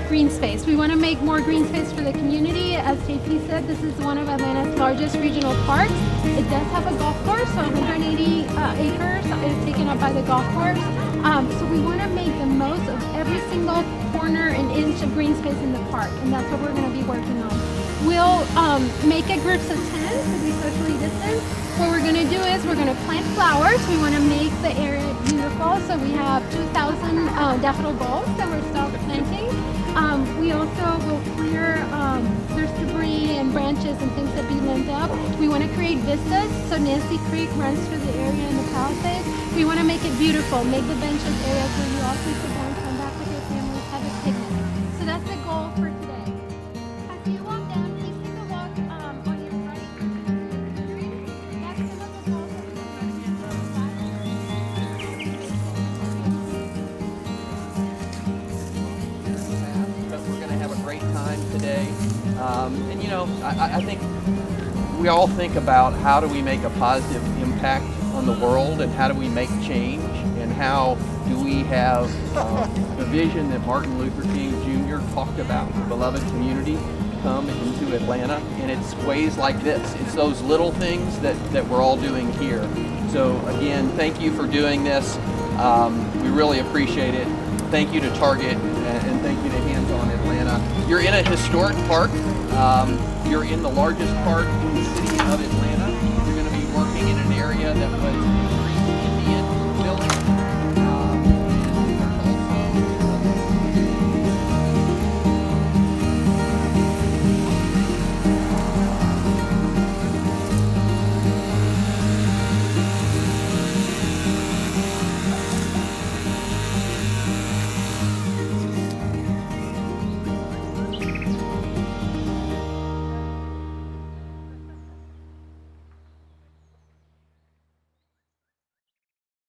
green space. We want to make more green space for the community. As JP said, this is one of Atlanta's largest regional parks. It does have a golf course, so 180 acres is taken up by the golf course. So we want to make the most of every single corner and inch of green space in the park, and that's what we're going to be working on. We'll make it groups of 10 to be socially distanced. What we're going to do is we're going to plant flowers. We want to make the area beautiful, so we have 2,000 daffodil bulbs that we're still planting. We also will clear, there's debris and branches and things that be limbed up. We want to create vistas, so Nancy Creek runs through the area in the Palisades. We want to make it beautiful, make the benches areas where you all can sit down, come back with your families, have a picnic. So that's the goal for today. As you walk down, please take a walk on your right. That's some of the walls that But we're going to have a great time today. And you know, I think we all think about how do we make a positive impact on the world and how do we make change and how do we have the vision that Martin Luther King Jr. talked about, the beloved community, come into Atlanta. And it's ways like this. It's those little things that we're all doing here. So again, thank you for doing this. We really appreciate it. Thank you to Target and thank you to Hands On Atlanta. You're in a historic park. You're in the largest park in the city of Atlanta. You're going to be working in an area that